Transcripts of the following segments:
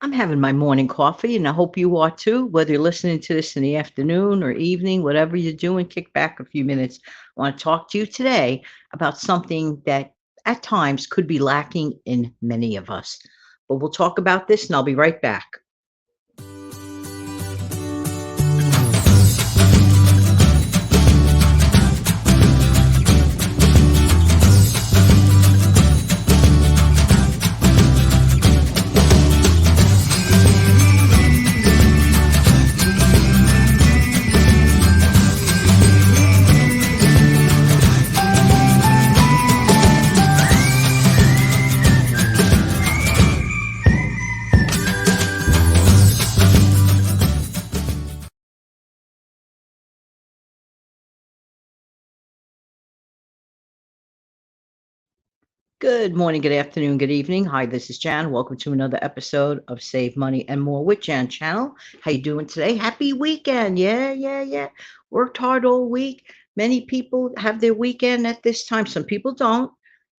I'm having my morning coffee, and I hope you are too. Whether you're listening to this in the afternoon or evening, whatever you're doing, kick back a few minutes. I want to talk to you today about something that at times could be lacking in many of us. But we'll talk about this, and I'll be right back. Good morning, good afternoon, good evening. Hi, this is Jan. Welcome to another episode of Save Money and More with Jan Channel. How you doing today? Happy weekend. Yeah, yeah, yeah. Worked hard all week. Many people have their weekend at this time. Some people don't.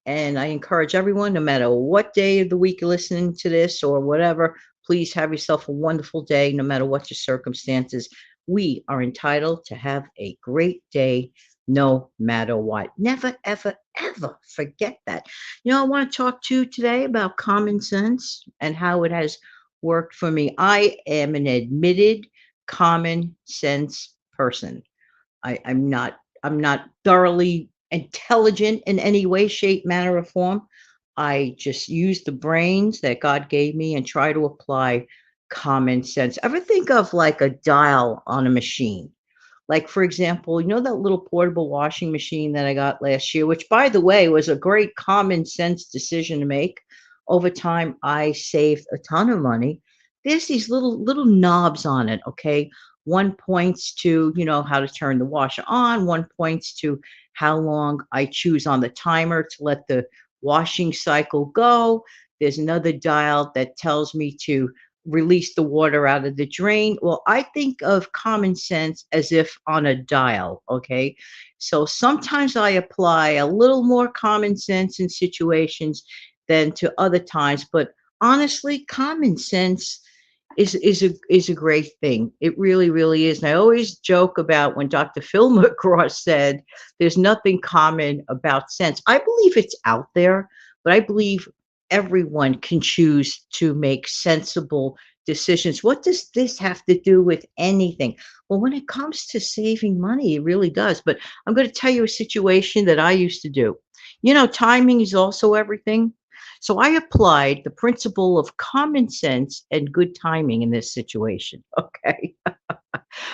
And I encourage everyone, no matter what day of the week you're listening to this or whatever, please have yourself a wonderful day, no matter what your circumstances. We are entitled to have a great day no matter what. Never, ever, ever forget that. I want to talk to you today about common sense and how it has worked for me. I am an admitted common sense person. I'm not thoroughly intelligent in any way, shape, manner, or form. I just use the brains that God gave me and try to apply common sense. Ever think of like a dial on a machine? Like, for example, that little portable washing machine that I got last year, which, by the way, was a great common sense decision to make. Over time, I saved a ton of money. There's these little knobs on it, okay? One points to, how to turn the washer on. One points to how long I choose on the timer to let the washing cycle go. There's another dial that tells me to release the water out of the drain. Well, I think of common sense as if on a dial, okay? So sometimes I apply a little more common sense in situations than to other times, but honestly, common sense is a great thing. It really, really is. And I always joke about when Dr. Phil McGraw said there's nothing common about sense. I believe it's out there, but I believe everyone can choose to make sensible decisions. What does this have to do with anything? Well, when it comes to saving money, it really does. But I'm going to tell you a situation that I used to do. Timing is also everything. So I applied the principle of common sense and good timing in this situation. Okay.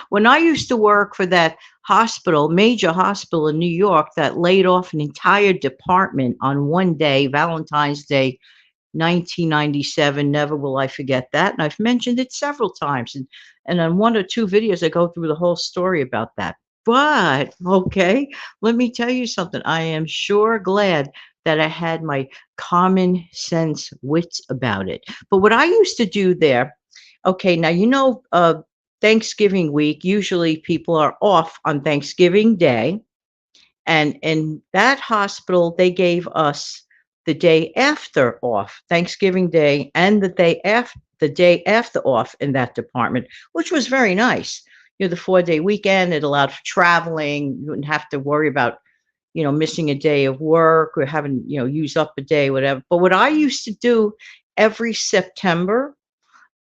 When I used to work for that hospital, major hospital in New York, that laid off an entire department on one day, Valentine's Day, 1997. Never will I forget that. And I've mentioned it several times. And on one or two videos, I go through the whole story about that. But, okay, let me tell you something. I am sure glad that I had my common sense wits about it. But what I used to do there, okay, now, Thanksgiving week, usually people are off on Thanksgiving Day. And in that hospital, they gave us the day after off, Thanksgiving Day, and the day after off in that department, which was very nice. The 4-day weekend, it allowed for traveling. You wouldn't have to worry about, missing a day of work or having, use up a day, whatever. But what I used to do every September,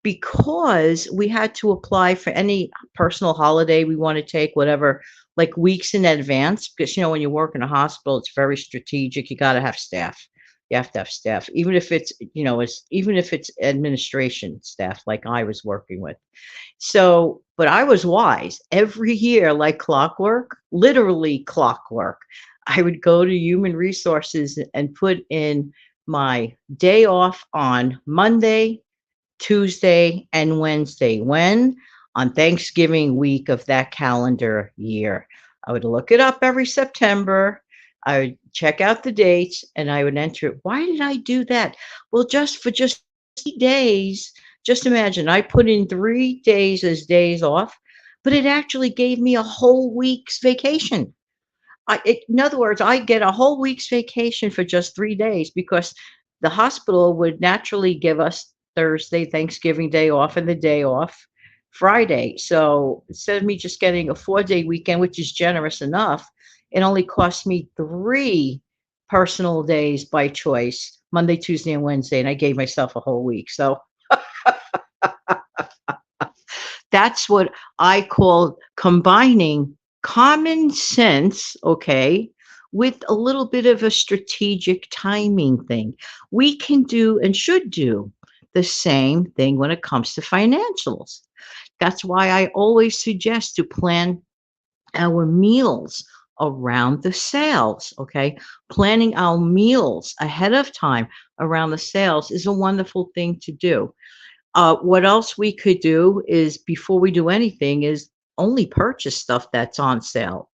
because we had to apply for any personal holiday we want to take, whatever, like weeks in advance. Because when you work in a hospital, it's very strategic. You got to have staff. You have to have staff, even if it's administration staff, like I was working with. So, but I was wise. Every year, like clockwork, literally clockwork, I would go to human resources and put in my day off on Monday, Tuesday, and Wednesday. When? On Thanksgiving week of that calendar year. I would look it up every September. I would check out the dates and I would enter it. Why did I do that? Well, just 3 days. Just imagine I put in 3 days as days off, but it actually gave me a whole week's vacation. In other words, I get a whole week's vacation for just 3 days because the hospital would naturally give us. Thursday, Thanksgiving Day off, and the day off Friday. So instead of me just getting a 4-day weekend, which is generous enough, it only cost me 3 personal days by choice, Monday, Tuesday, and Wednesday, and I gave myself a whole week. So that's what I call combining common sense, okay, with a little bit of a strategic timing thing. We can do and should do the same thing when it comes to financials. That's why I always suggest to plan our meals around the sales, okay? Planning our meals ahead of time around the sales is a wonderful thing to do. What else we could do is before we do anything is only purchase stuff that's on sale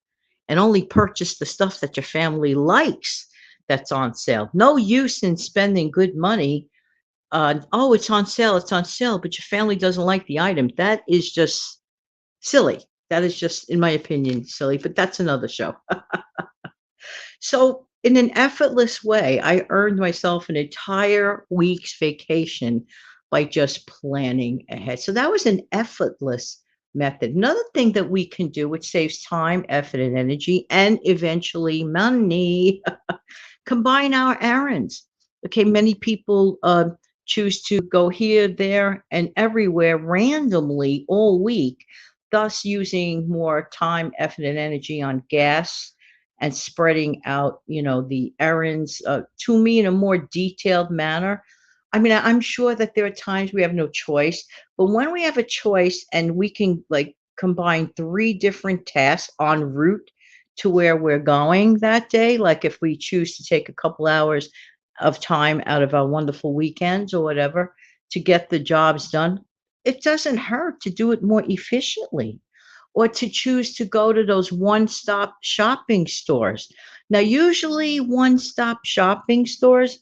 and only purchase the stuff that your family likes that's on sale. No use in spending good money. Oh, it's on sale, but your family doesn't like the item. That is just silly. That is just, in my opinion, silly, but that's another show. So, in an effortless way, I earned myself an entire week's vacation by just planning ahead. So, that was an effortless method. Another thing that we can do, which saves time, effort, and energy, and eventually money, combine our errands. Okay, many people choose to go here, there, and everywhere randomly all week, thus using more time, effort, and energy on gas and spreading out, the errands to me in a more detailed manner. I mean, I'm sure that there are times we have no choice, but when we have a choice and we can like combine 3 different tasks en route to where we're going that day, like if we choose to take a couple hours of time out of our wonderful weekends or whatever to get the jobs done, it doesn't hurt to do it more efficiently or to choose to go to those one-stop shopping stores. Now, usually one-stop shopping stores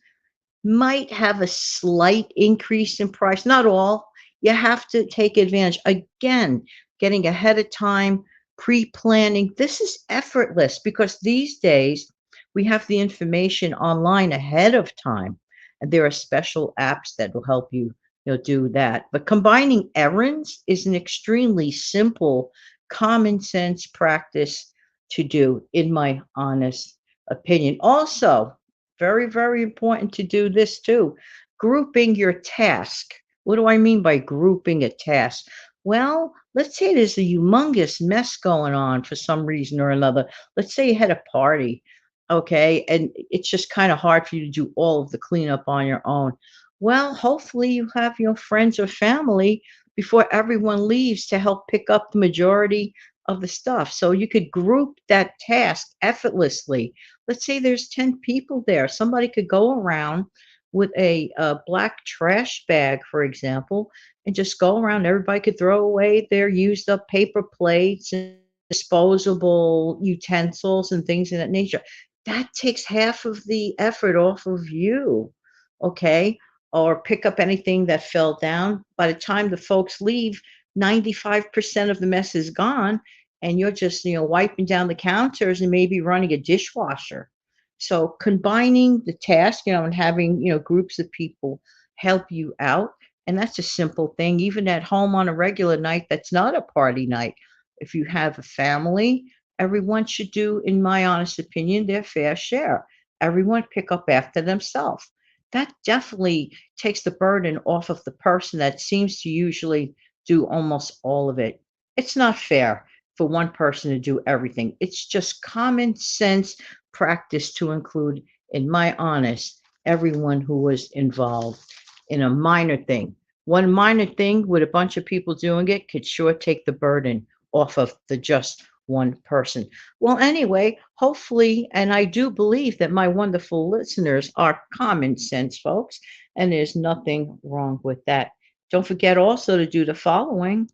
might have a slight increase in price, not all. You have to take advantage. Again, getting ahead of time, pre-planning. This is effortless because these days we have the information online ahead of time, and there are special apps that will help you, do that. But combining errands is an extremely simple, common sense practice to do, in my honest opinion. Also, very, very important to do this too. Grouping your task. What do I mean by grouping a task? Well, let's say there's a humongous mess going on for some reason or another. Let's say you had a party, okay, and it's just kind of hard for you to do all of the cleanup on your own. Well, hopefully you have your friends or family before everyone leaves to help pick up the majority of the stuff. So you could group that task effortlessly. Let's say there's 10 people there. Somebody could go around with a black trash bag, for example, and just go around. Everybody could throw away their used up paper plates and disposable utensils and things of that nature. That takes half of the effort off of you, okay? Or pick up anything that fell down. By the time the folks leave, 95% of the mess is gone, and you're just, wiping down the counters and maybe running a dishwasher. So combining the task, and having, groups of people help you out. And that's a simple thing, even at home on a regular night that's not a party night. If you have a family, everyone should do, in my honest opinion, their fair share. Everyone pick up after themselves. That definitely takes the burden off of the person that seems to usually do almost all of it. It's not fair for one person to do everything. It's just common sense practice to include, in my honest, everyone who was involved in a minor thing. One minor thing with a bunch of people doing it could sure take the burden off of the just one person. Well, anyway, hopefully, and I do believe that my wonderful listeners are common sense folks, and there's nothing wrong with that. Don't forget also to do the following.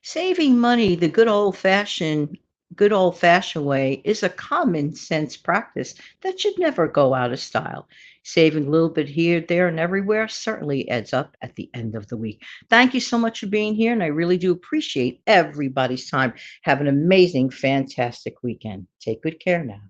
Saving money the good old fashioned good old fashioned way is a common sense practice that should never go out of style. Saving a little bit here, there, and everywhere certainly adds up at the end of the week. Thank you so much for being here, and I really do appreciate everybody's time. Have an amazing, fantastic weekend. Take good care now.